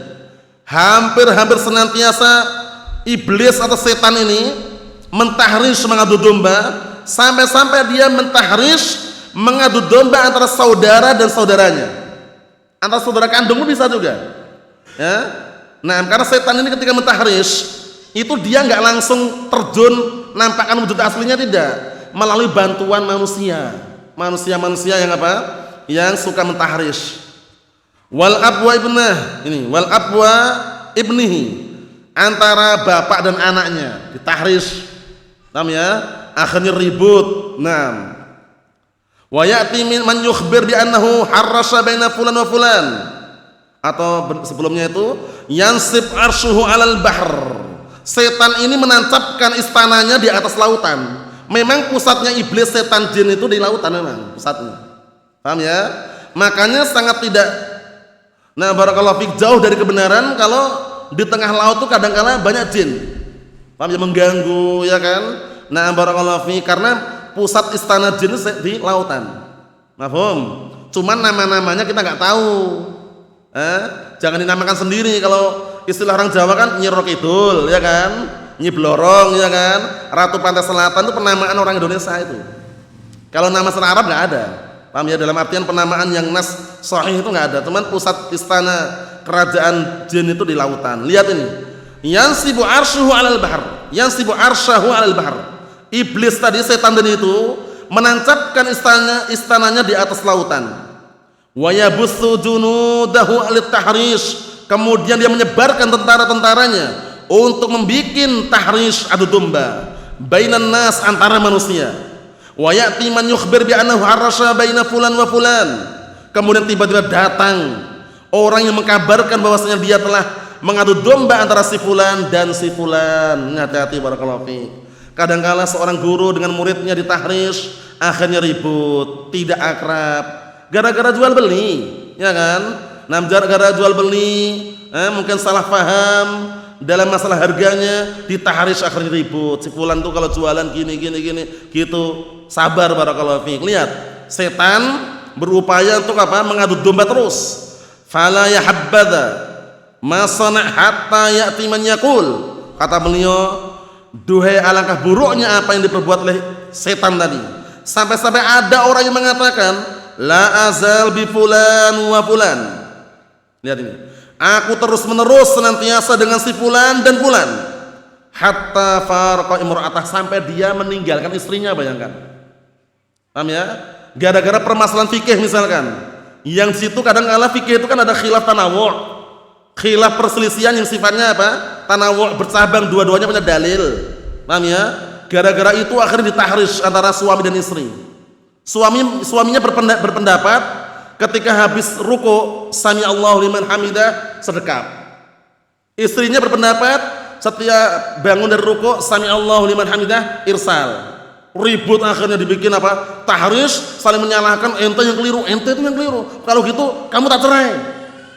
Hampir senantiasa iblis atau setan ini mentahrish, mengadu domba, sampai-sampai dia mentahrish, mengadu domba antara saudara dan saudaranya, antara saudara kandung bisa juga ya. Nah, karena setan ini ketika mentahrish itu dia nggak langsung terjun nampakkan wujud aslinya, tidak, melalui bantuan manusia yang apa, yang suka mentahrish. Wal abwa ibnihi, antara bapak dan anaknya ditahrish, paham ya, akhirnya ribut. Nah, wa ya'ti man yukhbir bi annahu harrasha baina fulan wa fulan, atau sebelumnya itu yansib arshuhu 'alal bahr. Setan ini menancapkan istananya di atas lautan. Memang pusatnya iblis setan jin itu di lautan, memang pusatnya. Paham ya? Makanya sangat tidak, nah barakallahu fik, jauh dari kebenaran kalau di tengah laut itu kadang-kala banyak jin. Paham ya, mengganggu ya kan? Nah barakallahu fik, karena pusat istana jin di lautan. Mafhum? Cuman nama-namanya kita nggak tahu. Jangan dinamakan sendiri. Kalau istilah orang Jawa kan Nyi Roro Kidul, ya kan? Nyi Blorong, ya kan? Ratu Pantai Selatan itu penamaan orang Indonesia itu. Kalau nama secara Arab nggak ada. Paham ya? Dalam artian penamaan yang nas sahih itu nggak ada. Cuman pusat istana kerajaan jin itu di lautan. Lihat ini. Yansibu arshuhu 'alal bahr. Yansibu arshahu 'alal bahr. Iblis tadi, setan tadi itu menancapkan istananya di atas lautan. Wa yabussu junudahu alit tahrish. Kemudian dia menyebarkan tentara-tentaranya untuk membikin tahrish, adu domba, bainan nas, antara manusia. Wa ya'ti man yukhbir bi annahu harrasha baina fulan wa fulan. Kemudian tiba-tiba datang orang yang mengkabarkan bahwasanya dia telah mengadu domba antara si fulan dan si fulan. Hati-hati, barakallahu fiik. Kadangkala seorang guru dengan muridnya ditahrish, akhirnya ribut, tidak akrab, gara-gara jual beli, ya kan? Nah, gara-gara jual beli, mungkin salah paham dalam masalah harganya, ditahrish, akhirnya ribut. Si fulan tuh kalau jualan gini gitu. Sabar, barakallahu fiik. Lihat, setan berupaya untuk apa? Mengadu domba terus. Fala yahabbadha ma sana' hatta ya'ti man yaqul. Kata beliau, duhai alangkah buruknya apa yang diperbuat oleh setan tadi, sampai-sampai ada orang yang mengatakan la azal bi fulan wa fulan. Lihat ini, aku terus menerus senantiasa dengan si fulan dan fulan, hatta farqa imra'atah, sampai dia meninggalkan istrinya. Bayangkan, paham ya? Gara-gara permasalahan fikih misalkan, yang situ kadang-kala fikih itu kan ada khilaf tanawu', khilaf perselisihan yang sifatnya apa? Tanawu', bercabang, dua-duanya punya dalil. Paham ya? Gara-gara itu akhirnya ditahrish antara suami dan istri. Suaminya berpendapat ketika habis ruku, sami Allahu liman hamidah, sedekap. Istrinya berpendapat setiap bangun dari ruku, sami Allahu liman hamidah, irsal. Ribut, akhirnya dibikin apa? Tahrish, saling menyalahkan, ente yang keliru, ente itu yang keliru. Kalau gitu kamu tak cerai.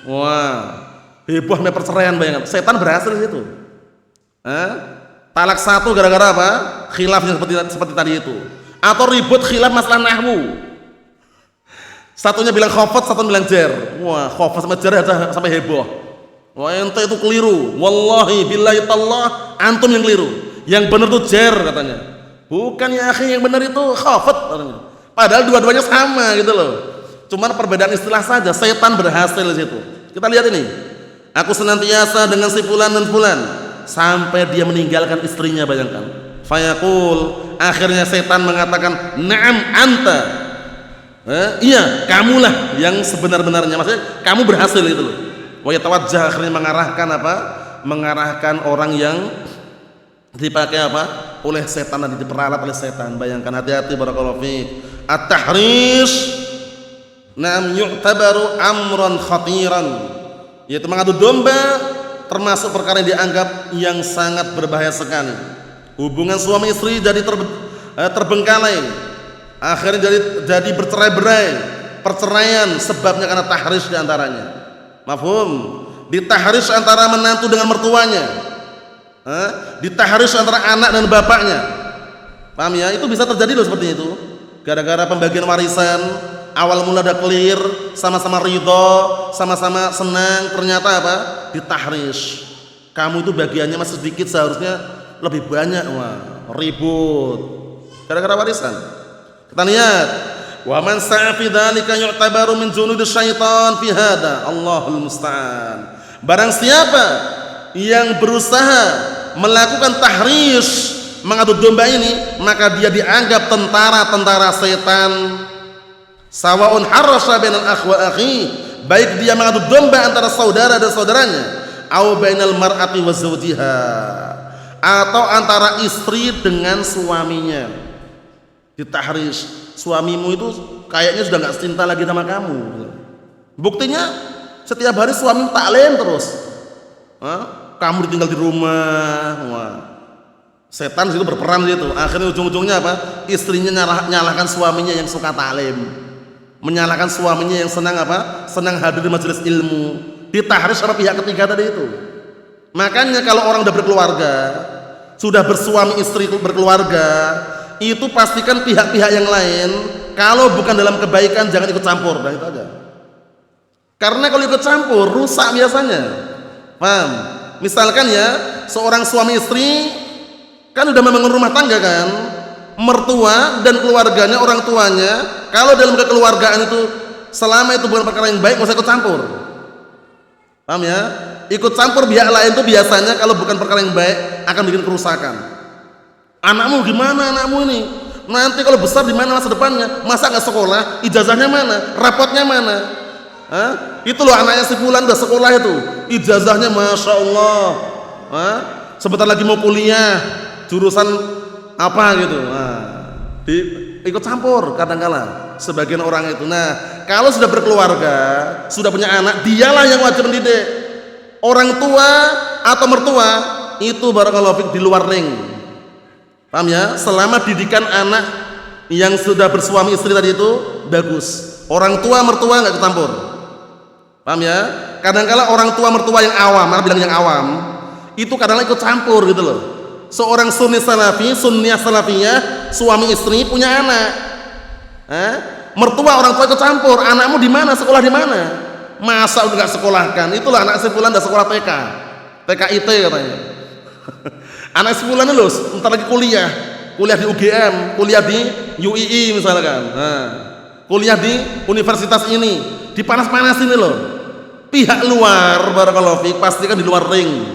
Wah, heboh sampai perceraian, bayangkan. Setan berhasil itu. Talak satu gara-gara apa? Khilaf yang seperti tadi itu. Atau ribut khilaf masalah nahwu. Satunya bilang khafat, satunya bilang jar. Wah, khafat sama jar ada sampai heboh. Wah, ente itu keliru. Wallahi billahi tallah, antum yang keliru. Yang benar tuh jar katanya. Bukan ya akhi, yang benar itu khafat katanya. Padahal dua-duanya sama gitu loh. Cuman perbedaan istilah saja. Setan berhasil di situ. Kita lihat ini. Aku senantiasa dengan si fulan dan fulan sampai dia meninggalkan istrinya, bayangkan. Fayaqul, akhirnya setan mengatakan, "Na'am anta." Iya, kamulah yang sebenar-benarnya. Maksudnya kamu berhasil gitu loh. Wa yatawajjah, akhirnya mengarahkan apa? Mengarahkan orang yang dipakai apa? Oleh setan dan diperalat oleh setan. Bayangkan, hati-hati barakallahu fiik. At-tahrish nam yu'tabaru amran khatiran. Yaitu mengadu domba termasuk perkara yang dianggap yang sangat berbahaya sekali. Hubungan suami istri jadi terbengkalai. Akhirnya jadi bercerai-berai, perceraian sebabnya karena tahrish diantaranya. Mafhum? Ditahrish antara menantu dengan mertuanya, ditahrish antara anak dan bapaknya. Paham ya? Itu bisa terjadi loh seperti itu. Gara-gara pembagian warisan, awal mula udah clear, sama-sama ridho, sama-sama senang, ternyata apa? Ditahrish. Kamu itu bagiannya masih sedikit, seharusnya lebih banyak. Wah, ribut gara-gara warisan. Kita lihat, wa man sa'a fi dzalika yu'tabaru min junudis syaitan fi hada. Allahul musta'an. Barang siapa yang berusaha melakukan tahrish, mengadu domba ini, maka dia dianggap tentara-tentara setan. Sawa'un harrasha bainal akhi wa akhi, baik dia mengadu domba antara saudara dan saudaranya, au bainal mar'ati wa zawjiha, atau antara istri dengan suaminya. Ditahrish, suamimu itu kayaknya sudah nggak cinta lagi sama kamu. Buktinya setiap hari suami taklim terus. Kamu ditinggal di rumah. Wah. Setan situ berperan gitu. Akhirnya ujung-ujungnya apa? Istrinya nyalahkan suaminya yang suka taklim, menyalahkan suaminya yang senang apa? Senang hadir di majelis ilmu. Ditahrish sama pihak ketiga tadi itu. Makanya kalau orang udah berkeluarga, sudah bersuami istri berkeluarga, itu pastikan pihak-pihak yang lain kalau bukan dalam kebaikan jangan ikut campur. Nah itu aja. Karena kalau ikut campur rusak biasanya. Paham? Misalkan ya, seorang suami istri kan udah membangun rumah tangga kan, mertua dan keluarganya, orang tuanya, kalau dalam kekeluargaan itu selama itu bukan perkara yang baik, nggak usah ikut campur. Paham ya? Ikut campur pihak lain itu biasanya kalau bukan perkara yang baik akan bikin kerusakan. Anakmu gimana, anakmu ini nanti kalau besar di mana masa depannya? Masa nggak sekolah? Ijazahnya mana? Rapotnya mana? Itu loh anaknya si fulan udah sekolah itu, ijazahnya masya Allah. Sebentar lagi mau kuliah, jurusan apa gitu. Ikut campur kadang-kala sebagian orang itu. Nah, kalau sudah berkeluarga, sudah punya anak, dialah yang wajib mendidik. Orang tua atau mertua itu barakallahu fik di luar ring. Paham ya? Selama didikan anak yang sudah bersuami istri tadi itu bagus. Orang tua mertua nggak ketampur. Paham ya? Kadang-kala orang tua mertua yang awam, bilang yang awam, itu kadang-kala ikut campur gitu loh. Seorang sunni salafi, sunniyah salafiyah, suami istri punya anak. Mertua orang tua ikut campur. Anakmu di mana? Sekolah di mana? Masa udah nggak sekolahkan? Itulah anak sebulan udah sekolah TK, TKIT katanya. Anak sebulan lulus, entar lagi kuliah di UGM, kuliah di UII misalkan, kuliah di universitas ini, dipanas-panas ini loh. Pihak luar barakallahu fiik pastikan di luar ring,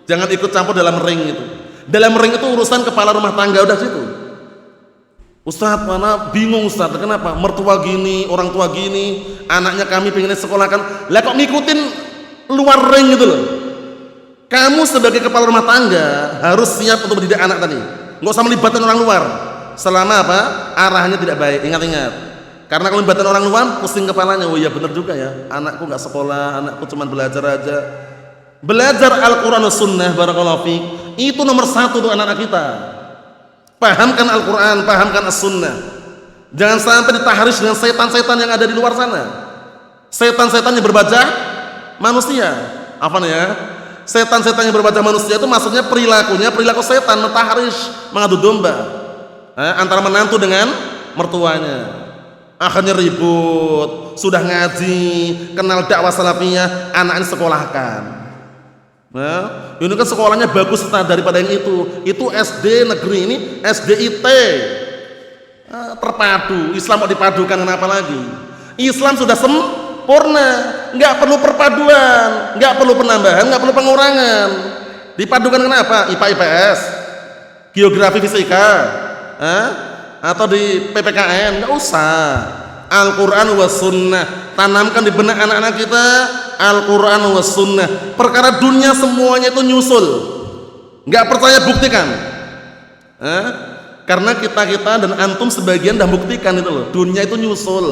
jangan ikut campur dalam ring itu. Dalam ring itu urusan kepala rumah tangga udah situ. Ustadz, mana bingung Ustadz, kenapa? Mertua gini, orang tua gini, anaknya kami pengen sekolahkan, lah kok ngikutin luar ring gitu loh. Kamu sebagai kepala rumah tangga harus siap untuk mendidik anak tadi. Nggak usah melibatkan orang luar. Selama apa? Arahnya tidak baik. Ingat-ingat. Karena kalau melibatkan orang luar, pusing kepalanya. Oh iya benar juga ya. Anakku nggak sekolah, anakku cuma belajar aja. Belajar Al-Quran dan Sunnah barakallahu fiik. Itu nomor satu untuk anak-anak kita. Pahamkan Al-Quran, pahamkan As-Sunnah. Jangan sampai ditahrish dengan setan-setan yang ada di luar sana. Setan-setan yang berbajak manusia. Apa nih ya? Setan-setan yang berbajak manusia itu maksudnya perilaku setan, mentahrish, mengadu domba antara menantu dengan mertuanya. Akhirnya ribut, sudah ngaji, kenal dakwah salafiyah, anaknya sekolahkan. Nah, ini kan sekolahnya bagus daripada yang itu. Itu SD negeri, ini SDIT. Terpadu, Islam mau dipadukan, kenapa lagi? Islam sudah sempurna, nggak perlu perpaduan, nggak perlu penambahan, nggak perlu pengurangan. Dipadukan kenapa? IPA IPS, geografi fisika, atau di PPKN, nggak usah. Al-Quran was sunnah, tanamkan di benak anak-anak kita Al-Quran was sunnah. Perkara dunia semuanya itu nyusul, nggak percaya buktikan. Karena kita dan antum sebagian dah buktikan itu loh, dunia itu nyusul,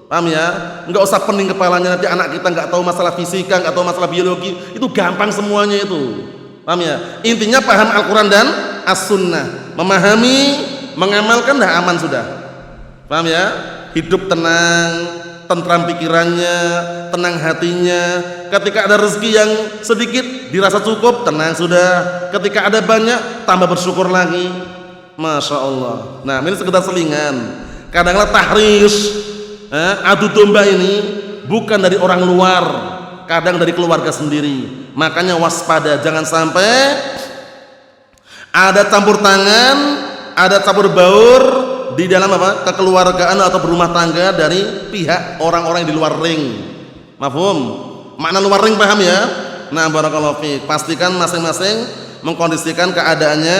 paham ya? Nggak usah pening kepalanya, nanti anak kita nggak tahu masalah fisika, nggak tahu masalah biologi, itu gampang semuanya itu, paham ya? Intinya paham Al-Quran dan As-Sunnah, memahami, mengamalkan, dah aman sudah, paham ya? Hidup tenang, tentram pikirannya, tenang hatinya. Ketika ada rezeki yang sedikit dirasa cukup, tenang sudah. Ketika ada banyak, tambah bersyukur lagi. Masya Allah. Nah, ini sekedar selingan. Kadang-kadang tahrish, adu domba ini bukan dari orang luar, kadang dari keluarga sendiri. Makanya waspada, jangan sampai ada campur tangan, ada campur baur di dalam kekeluargaan atau berumah tangga dari pihak orang-orang yang di luar ring. Mafhum? Makna luar ring paham ya? Nah, barakallahu fiik. Pastikan masing-masing mengkondisikan keadaannya,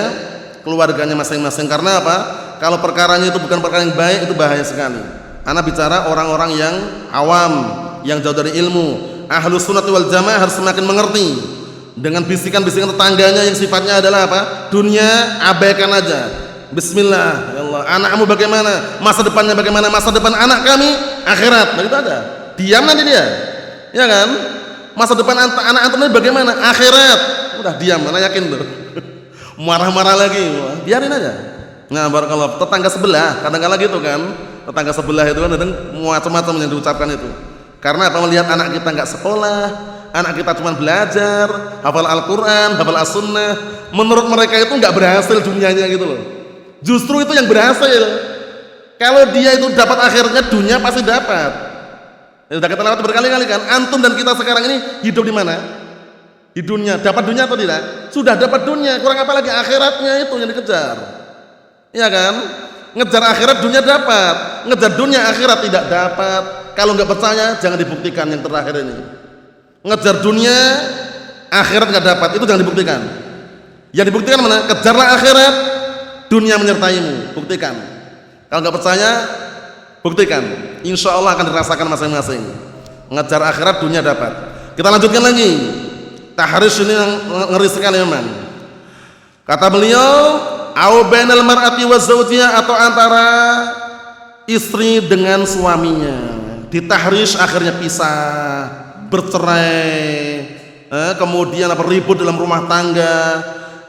keluarganya masing-masing. Karena apa? Kalau perkaranya itu bukan perkara yang baik, itu bahaya sekali. Ana bicara orang-orang yang awam, yang jauh dari ilmu. Ahlus sunnati wal jamaah harus semakin mengerti. Dengan bisikan-bisikan tetangganya yang sifatnya adalah apa? Dunia, abaikan aja. Bismillah, ya Allah. Anakmu bagaimana? Masa depannya bagaimana? Masa depan anak kami akhirat. Begitu aja. Diam nanti dia. Ya kan? Masa depan anak antum ini bagaimana? Akhirat. Udah diam, mana yakin tuh. Marah-marah lagi. Biarin aja. Nah, barakallah. Tetangga sebelah, kadang-kadang gitu kan. Tetangga sebelah itu kan kadang macam-macam yang diucapkan itu. Karena apa? Melihat anak kita nggak sekolah, anak kita cuma belajar, hafal Al-Quran, hafal As-Sunnah. Menurut mereka itu nggak berhasil dunianya gitu loh. Justru itu yang berhasil. Kalau dia itu dapat akhirnya, dunia pasti dapat. Ya, sudah kita lewat berkali-kali kan. Antum dan kita sekarang ini hidup di mana? Di dunia. Dapat dunia atau tidak? Sudah dapat dunia. Kurang apa lagi? Akhiratnya itu yang dikejar. Iya kan? Ngejar akhirat, dunia dapat. Ngejar dunia, akhirat tidak dapat. Kalau nggak percaya, jangan dibuktikan yang terakhir ini. Ngejar dunia, akhirat nggak dapat. Itu jangan dibuktikan. Yang dibuktikan mana? Kejarlah akhirat, dunia menyertaimu. Buktikan. Kalau nggak percaya, buktikan. Insya Allah akan dirasakan masing-masing. Ngejar akhirat, dunia dapat. Kita lanjutkan lagi. Tahrish ini yang ngeri sekali memang. Kata beliau, au bainal mar'ati wa zawjiha, atau antara istri dengan suaminya. Ditahrish akhirnya pisah, bercerai, kemudian ribut dalam rumah tangga.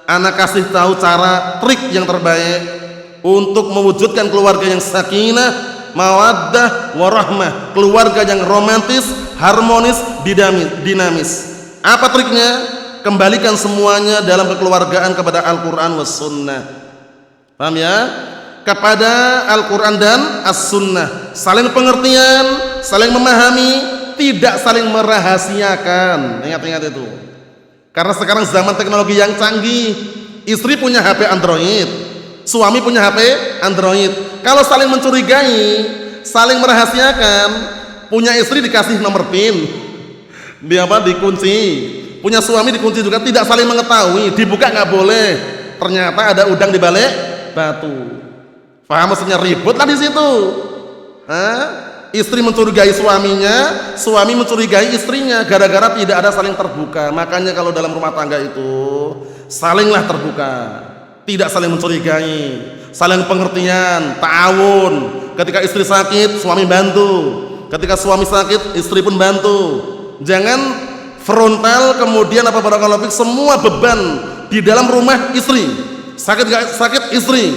Anak kasih tahu cara, trik yang terbaik untuk mewujudkan keluarga yang sakinah, mawaddah, warahmah, keluarga yang romantis, harmonis, dinamis. Apa triknya? Kembalikan semuanya dalam kekeluargaan kepada Al-Quran was sunnah. Paham ya? Kepada Al-Quran dan As-Sunnah. Saling pengertian, saling memahami, tidak saling merahasiakan. Ingat-ingat itu. Karena sekarang zaman teknologi yang canggih. Istri punya HP Android, suami punya HP Android. Kalau saling mencurigai, saling merahasiakan, punya istri dikasih nomor PIN, dikunci. Punya suami dikunci juga, tidak saling mengetahui. Dibuka nggak boleh. Ternyata ada udang di balik batu. Paham maksudnya? Ribut lah di situ. Istri mencurigai suaminya, suami mencurigai istrinya, gara-gara tidak ada saling terbuka. Makanya kalau dalam rumah tangga itu salinglah terbuka, tidak saling mencurigai, saling pengertian, ta'awun. Ketika istri sakit, suami bantu. Ketika suami sakit, istri pun bantu. Jangan frontal kemudian barakallahu fik, semua beban di dalam rumah istri. Sakit gak sakit istri.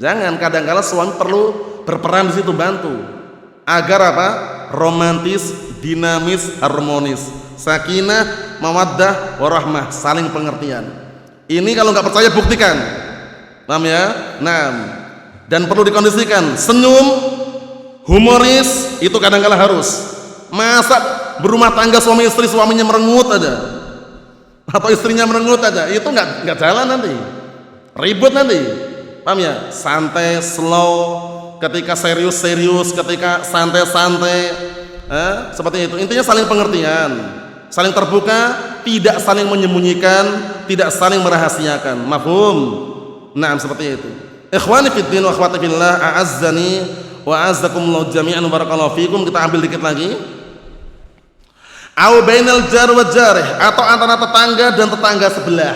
Jangan, kadang-kala suami perlu berperan di situ, bantu. Agar apa? Romantis, dinamis, harmonis, sakinah, mawaddah, warahmah, saling pengertian. Ini kalau nggak percaya buktikan. Paham ya? Nah, dan perlu dikondisikan. Senyum, humoris itu kadang-kala harus. Masa berumah tangga suami istri, suaminya merengut aja atau istrinya merengut aja, itu nggak jalan nanti, ribut nanti. Paham ya? Santai, slow, ketika serius, ketika santai-santai, seperti itu. Intinya saling pengertian, saling terbuka, tidak saling menyembunyikan, tidak saling merahasiakan. Mafhum? Nah, seperti itu. Ikhwani fid din wa akhwati fillah, a'azzani wa a'azzakumullah jami'an, barakallahu fikum. Kita ambil dikit lagi. Au bainal jar wa jarih, atau antara tetangga dan tetangga sebelah.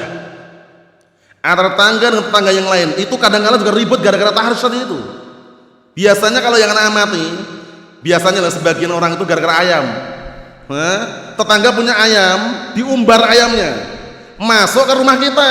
Antara tetangga dan tetangga yang lain, itu kadang-kadang juga ribut gara-gara tahrish tadi itu. Biasanya kalau yang anak amati, biasanya lah sebagian orang itu gara-gara ayam. Tetangga punya ayam, diumbar ayamnya, masuk ke rumah kita,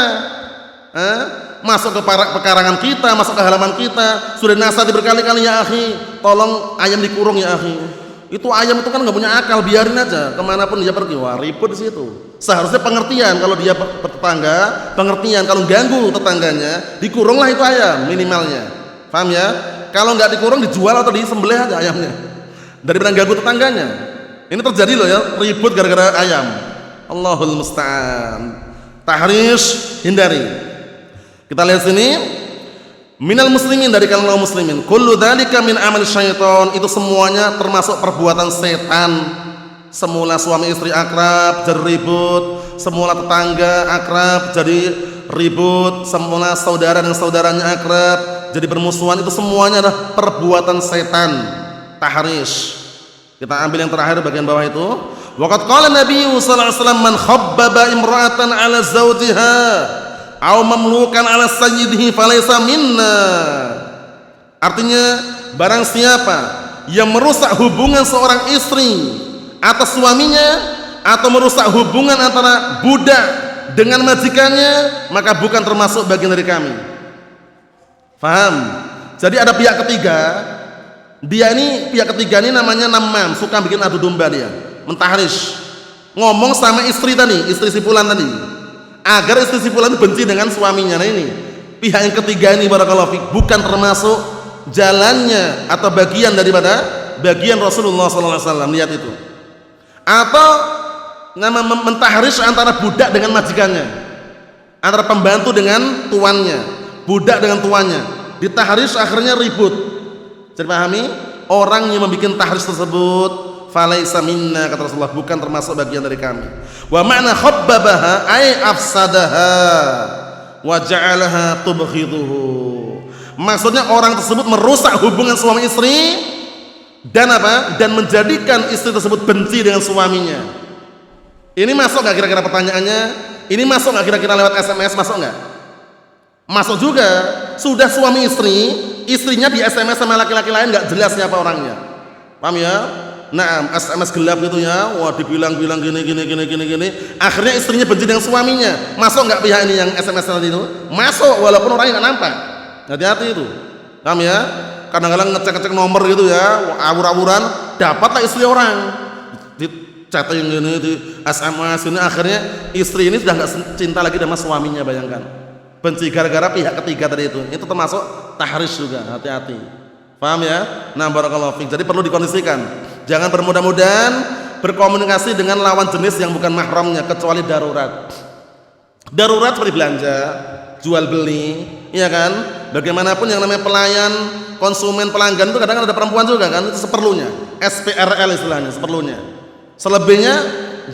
masuk ke pekarangan kita, masuk ke halaman kita. Sudah nasihati berkali-kali, ya akhi, tolong ayam dikurung ya akhi. Itu ayam itu kan nggak punya akal, biarin aja kemanapun dia pergi. Wah, ribut di situ. Seharusnya pengertian kalau dia bertetangga, pengertian kalau ganggu tetangganya, dikurunglah itu ayam minimalnya. Paham ya? Kalau nggak dikurung, dijual atau disembelih aja ayamnya, daripada ganggu tetangganya. Ini terjadi loh ya, ribut gara-gara ayam. Allahul musta'an. Tahrish, hindari. Kita lihat sini. Minal muslimin, dari kalangan muslimin, kullu dzalika min amal syaitan, itu semuanya termasuk perbuatan setan. Semula suami istri akrab jadi ribut, semula tetangga akrab jadi ribut, semula saudara dan saudaranya akrab jadi bermusuhan, itu semuanya adalah perbuatan setan. Tahrish. Kita ambil yang terakhir bagian bawah itu. Waqad qala Nabi sallallahu alaihi wasallam, man khabbaba imra'atan 'ala zawjiha aw mamlukan 'ala sayyidihi falaysa minna. Artinya, barang siapa yang merusak hubungan seorang istri atas suaminya, atau merusak hubungan antara budak dengan majikannya, maka bukan termasuk bagian dari kami. Faham? Jadi ada pihak ketiga. Pihak ketiga ini namanya namam, suka bikin adu domba, dia mentahrish, ngomong sama istri tadi, istri si fulan tadi, agar istri si fulan benci dengan suaminya. Nah, ini pihak yang ketiga ini, barakallahu fik, bukan termasuk jalannya atau bagian daripada bagian Rasulullah SAW. Lihat itu. Atau nama mentahrish antara budak dengan majikannya, antara pembantu dengan tuannya, budak dengan tuannya, ditahrish akhirnya ribut. Jadi pahami, orang yang membuat tahrish tersebut falaisa minna, kata Rasulullah, bukan termasuk bagian dari kami. Wa ma'na khabbabaha ay afsadaha wa ja'alaha tubghiduhu. Maksudnya orang tersebut merusak hubungan suami istri dan apa? Dan menjadikan istri tersebut benci dengan suaminya. Ini masuk enggak kira-kira pertanyaannya? Ini masuk enggak kira-kira lewat SMS, masuk enggak? Masuk juga. Sudah suami istri, istrinya di SMS sama laki-laki lain enggak jelas siapa orangnya. Paham ya? Nah, SMS gelap gitu ya. Wah, dibilang-bilang gini. Akhirnya istrinya benci dengan suaminya. Masuk enggak pihak ini yang SMS tadi itu? Masuk, walaupun orangnya enggak nampak. Hati-hati itu. Paham ya? Kadang-kadang ngecek-ngecek nomor gitu ya, awur-awuran, dapatlah istri orang. Di chatting gini, di SMS ini, akhirnya istri ini sudah enggak cinta lagi sama suaminya, bayangkan. Benci gara-gara pihak ketiga tadi itu. Itu termasuk tahrish juga. Hati-hati. Paham ya? Nah, barakallahu fiik. Jadi perlu dikondisikan. Jangan bermudah-mudahan berkomunikasi dengan lawan jenis yang bukan mahramnya, kecuali darurat. Darurat seperti belanja, jual beli, iya kan? Bagaimanapun yang namanya pelayan, konsumen, pelanggan itu kadang-kadang ada perempuan juga kan? Itu seperlunya. SPRL istilahnya, seperlunya. Selebihnya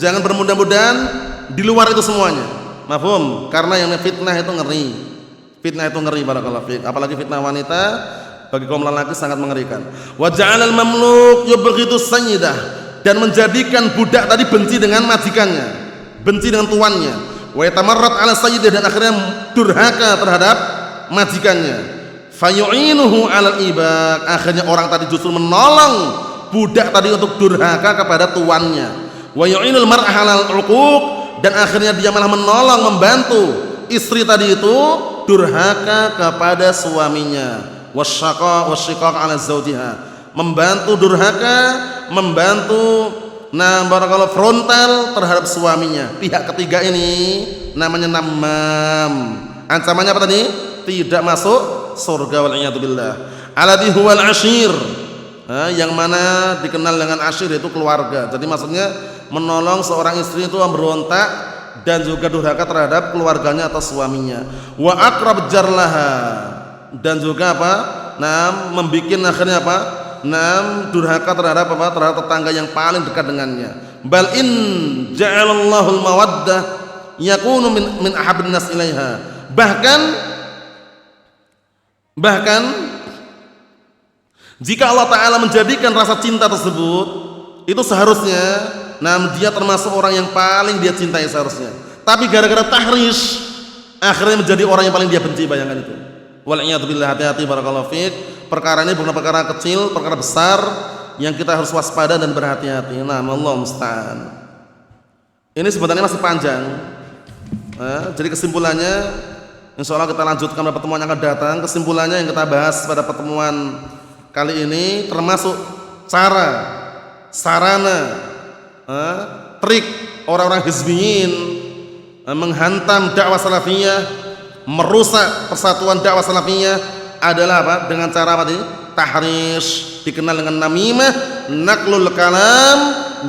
jangan bermudah-mudahan di luar itu semuanya. Mafhum? Karena yang fitnah itu ngeri. Fitnah itu ngeri, barakallahu fiik. Apalagi fitnah wanita, bagi kaum lelaki sangat mengerikan. Wa ja'alal mamluk yubghidu sayyidah, dan menjadikan budak tadi benci dengan majikannya, benci dengan tuannya. Wa yatamarrat 'ala sayyidah, dan akhirnya durhaka terhadap majikannya. Fayu'inuhu 'alal ibak, akhirnya orang tadi justru menolong budak tadi untuk durhaka kepada tuannya. Wa yu'inul mar'a 'alal 'uquq, dan akhirnya dia malah menolong, membantu istri tadi itu durhaka kepada suaminya. Wasyiqaq 'ala zawjiha, membantu durhaka, membantu barakallahu frontal terhadap suaminya. Pihak ketiga ini namanya namam. Ancamannya apa tadi? Tidak masuk surga wal iyadu billah. Alladhi huwal ashir, yang mana dikenal dengan asyir yaitu keluarga. Jadi maksudnya menolong seorang istri itu memberontak dan juga durhaka terhadap keluarganya atau suaminya. Wa aqrab jarlaha, dan juga apa? Nah, membikin akhirnya apa? Nah, durhaka terhadap apa? Terhadap tetangga yang paling dekat dengannya. Bal in ja'alallahu al-mawaddah yakunu min ahabbin nas ilaiha. Bahkan jika Allah Ta'ala menjadikan rasa cinta tersebut, itu seharusnya dia termasuk orang yang paling dia cintai seharusnya. Tapi gara-gara tahrish, akhirnya menjadi orang yang paling dia benci. Bayangkan itu. Wal'iyadzubillah, hati-hati barakallahu fiik. Perkara ini bukan perkara kecil, perkara besar yang kita harus waspada dan berhati-hati. Nah, Allah musta'an. Ini sebenarnya masih panjang. Jadi kesimpulannya, insya Allah kita lanjutkan pada pertemuan yang akan datang. Kesimpulannya yang kita bahas pada pertemuan kali ini termasuk cara, sarana, trik orang-orang hizbiyin menghantam dakwah salafiyah, merusak persatuan dakwah salafiyah adalah apa? Dengan cara apa tadi? Tahrish, dikenal dengan namimah, naqlul kalam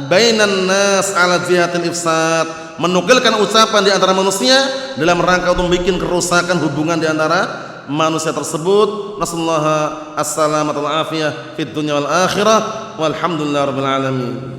bainan nas ala jihatil ifsad, menukilkan ucapan di antara manusia dalam rangka untuk membuat kerusakan hubungan di antara manusia tersebut. Nasallahu as-salamata wal afiyah fid dunya wal akhirah walhamdulillahirabbil alamin.